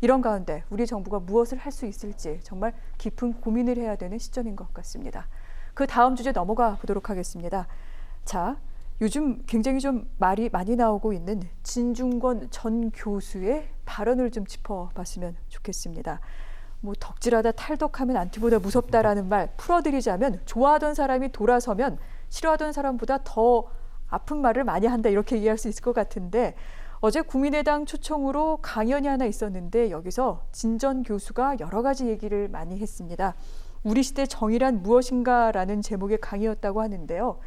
이런 가운데 우리 정부가 무엇을 할 수 있을지 정말 깊은 고민을 해야 되는 시점인 것 같습니다. 그 다음 주제 넘어가 보도록 하겠습니다. 자, 요즘 굉장히 좀 말이 많이 나오고 있는 진중권 전 교수의 발언을 좀 짚어봤으면 좋겠습니다. 뭐 덕질하다 탈덕하면 안티보다 무섭다라는 말 풀어드리자면 좋아하던 사람이 돌아서면 싫어하던 사람보다 더 아픈 말을 많이 한다 이렇게 이해할 수 있을 것 같은데 어제 국민의당 초청으로 강연이 하나 있었는데 여기서 진 전 교수가 여러 가지 얘기를 많이 했습니다. 우리 시대 정의란 무엇인가라는 제목의 강의였다고 하는데요.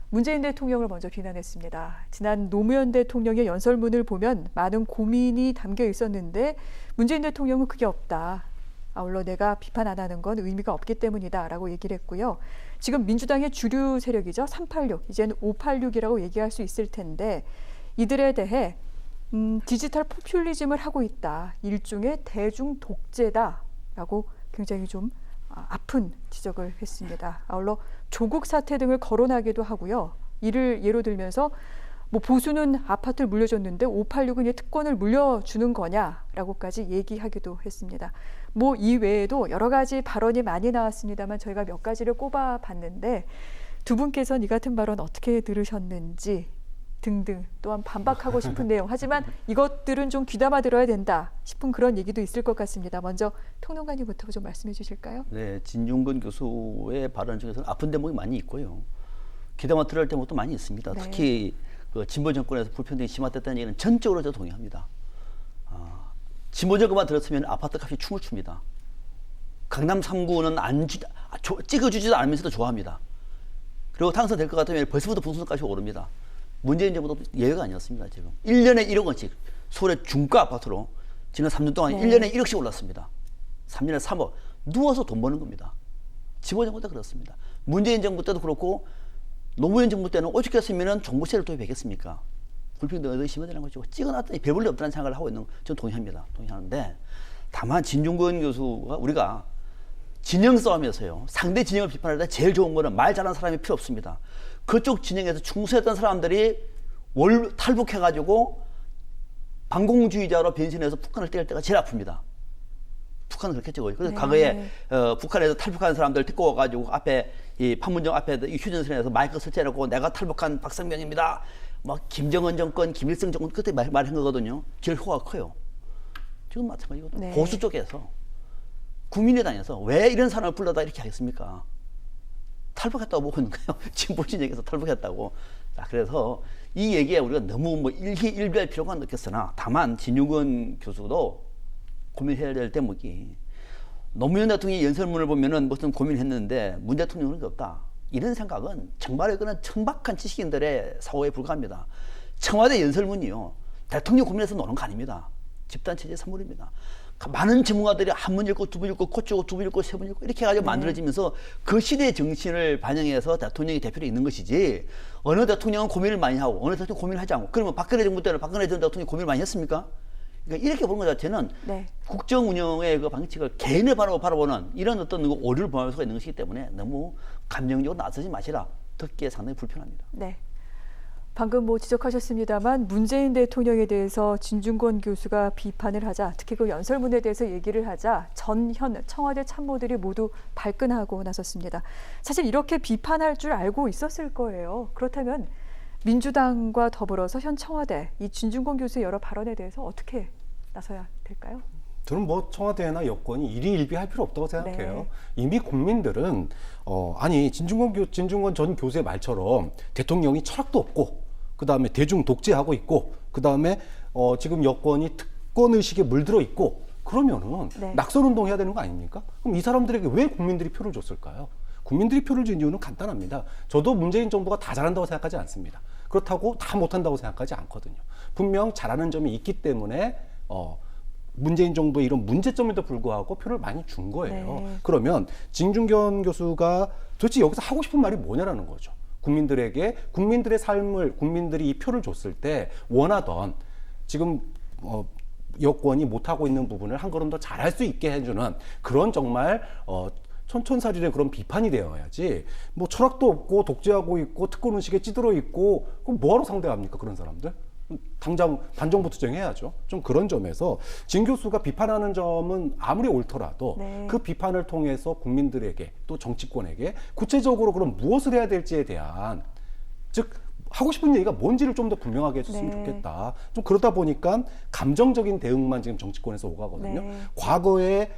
문재인 대통령을 먼저 비난했습니다. 지난 노무현 대통령의 연설문을 보면 많은 고민이 담겨 있었는데 문재인 대통령은 그게 없다. 아울러 내가 비판 안 하는 건 의미가 없기 때문이다라고 얘기를 했고요. 지금 민주당의 주류 세력이죠. 386, 이제는 586이라고 얘기할 수 있을 텐데 이들에 대해 디지털 포퓰리즘을 하고 있다. 일종의 대중 독재다라고 굉장히 좀 아픈 지적을 했습니다. 아울러 조국 사태 등을 거론하기도 하고요. 이를 예로 들면서 뭐 보수는 아파트를 물려줬는데 586은 이 특권을 물려주는 거냐라고까지 얘기하기도 했습니다. 뭐 이외에도 여러 가지 발언이 많이 나왔습니다만 저희가 몇 가지를 꼽아봤는데 두 분께서는 이 같은 발언 어떻게 들으셨는지 등등 또한 반박하고 싶은 내용 하지만 이것들은 좀 귀담아 들어야 된다 싶은 그런 얘기도 있을 것 같습니다. 먼저 평론가님부터 좀 말씀해 주실까요? 네, 진중권 교수의 발언 중에서는 아픈 대목이 많이 있고요. 귀담아 들어야 할 대목도 많이 있습니다. 네. 특히 그 진보 정권에서 불평등이 심화됐다는 얘기는 전적으로 저도 동의합니다. 진보 정권만 들었으면 아파트 값이 춤을 춥니다. 강남 3구는 찍어주지도 않으면서도 좋아합니다. 그리고 당선될 것 같으면 벌써부터 부동산값이 오릅니다. 문재인 정부도 예외가 아니었습니다. 지금 1년에 1억 원씩 서울의 중가 아파트로 지난 3년 동안 1년에 1억씩 올랐습니다. 3년에 3억. 누워서 돈 버는 겁니다. 진보 정부 때 그렇습니다. 문재인 정부 때도 그렇고 노무현 정부 때는 오죽했으면 종부세를 도입했겠습니까? 불평등이 더 심해지는 것이고 찍어놨더니 별 볼일 없다는 생각을 하고 있는 전 동의합니다. 동의하는데 다만 진중권 교수가 우리가 진영 싸움에서요. 상대 진영을 비판할 때 제일 좋은 거는 말 잘하는 사람이 필요 없습니다. 그쪽 진영에서 충성했던 사람들이 탈북해가지고 반공주의자로 변신해서 북한을 때릴 때가 제일 아픕니다. 북한은 그렇겠죠. 그래서 네. 과거에 북한에서 탈북한 사람들 데리고 와가지고 앞에 이 판문점 앞에 이 휴전선에서 마이크 설치해놓고 내가 탈북한 박상병입니다. 막 김정은 정권, 김일성 정권 그때 말한 거거든요. 제일 효과가 커요. 지금 마찬가지거든요. 네. 보수 쪽에서 국민의당에서 왜 이런 사람을 불러다 이렇게 하겠습니까? 탈북했다고 보고 있는 거예요. 진보 진영에서 탈북했다고. 자, 그래서 이 얘기에 우리가 너무 뭐 일희일비할 필요가 느꼈으나 다만 진중권 교수도 고민해야 될 대목이 노무현 대통령의 연설문을 보면은 무슨 고민했는데 문 대통령은 그런 게 없다. 이런 생각은 정말 이거는 천박한 지식인들의 사고에 불과합니다. 청와대 연설문이요. 대통령 고민해서 노는 거 아닙니다. 집단체제 선물입니다. 많은 전문가들이 한 번 읽고 두 번 읽고 고치고 두 번 읽고 세 번 읽고 이렇게 해가지고 만들어지면서 그 시대의 정신을 반영해서 대통령이 대표로 있는 것이지 어느 대통령은 고민을 많이 하고 어느 대통령은 고민을 하지 않고 그러면 박근혜 정부 때는 박근혜 전 대통령이 고민을 많이 했습니까? 그러니까 이렇게 보는 것 자체는 네. 국정 운영의 그 방식을 개인을 바라보는 이런 어떤 오류를 범할 수가 있는 것이기 때문에 너무 감정적으로 나서지 마시라. 듣기에 상당히 불편합니다. 네. 방금 뭐 지적하셨습니다만 문재인 대통령에 대해서 진중권 교수가 비판을 하자 특히 그 연설문에 대해서 얘기를 하자 전현 청와대 참모들이 모두 발끈하고 나섰습니다. 사실 이렇게 비판할 줄 알고 있었을 거예요. 그렇다면 민주당과 더불어서 현 청와대 이 진중권 교수의 여러 발언에 대해서 어떻게 나서야 될까요? 저는 뭐 청와대나 여권이 일희일비할 필요 없다고 생각해요. 네. 이미 국민들은 아니 진중권 전 교수의 말처럼 대통령이 철학도 없고 그 다음에 대중 독재하고 있고 그 다음에 지금 여권이 특권 의식에 물들어 있고 그러면은 네. 낙선 운동해야 되는 거 아닙니까? 그럼 이 사람들에게 왜 국민들이 표를 줬을까요? 국민들이 표를 준 이유는 간단합니다. 저도 문재인 정부가 다 잘한다고 생각하지 않습니다. 그렇다고 다 못한다고 생각하지 않거든요. 분명 잘하는 점이 있기 때문에 문재인 정부의 이런 문제점에도 불구하고 표를 많이 준 거예요. 네. 그러면 진중권 교수가 도대체 여기서 하고 싶은 말이 뭐냐라는 거죠. 국민들에게 국민들의 삶을 국민들이 이 표를 줬을 때 원하던 지금 여권이 못하고 있는 부분을 한 걸음 더 잘할 수 있게 해주는 그런 정말 촌촌살인의 그런 비판이 되어야지 뭐 철학도 없고 독재하고 있고 특권 의식에 찌들어 있고 그럼 뭐하러 상대합니까 그런 사람들? 당장 반정부 투쟁해야죠. 좀 그런 점에서 진 교수가 비판하는 점은 아무리 옳더라도 네. 그 비판을 통해서 국민들에게 또 정치권에게 구체적으로 그럼 무엇을 해야 될지에 대한, 즉 하고 싶은 얘기가 뭔지를 좀 더 분명하게 해줬으면 네. 좋겠다. 좀 그러다 보니까 감정적인 대응만 지금 정치권에서 오가거든요. 네. 과거에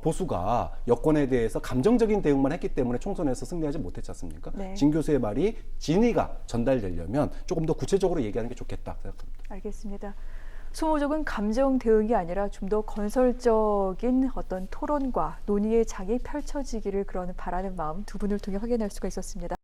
보수가 여권에 대해서 감정적인 대응만 했기 때문에 총선에서 승리하지 못했지 않습니까? 네. 진 교수의 말이 진위가 전달되려면 조금 더 구체적으로 얘기하는 게 좋겠다 생각합니다. 알겠습니다. 수모적은 감정 대응이 아니라 좀 더 건설적인 어떤 토론과 논의의 장이 펼쳐지기를 그런 바라는 마음 두 분을 통해 확인할 수가 있었습니다.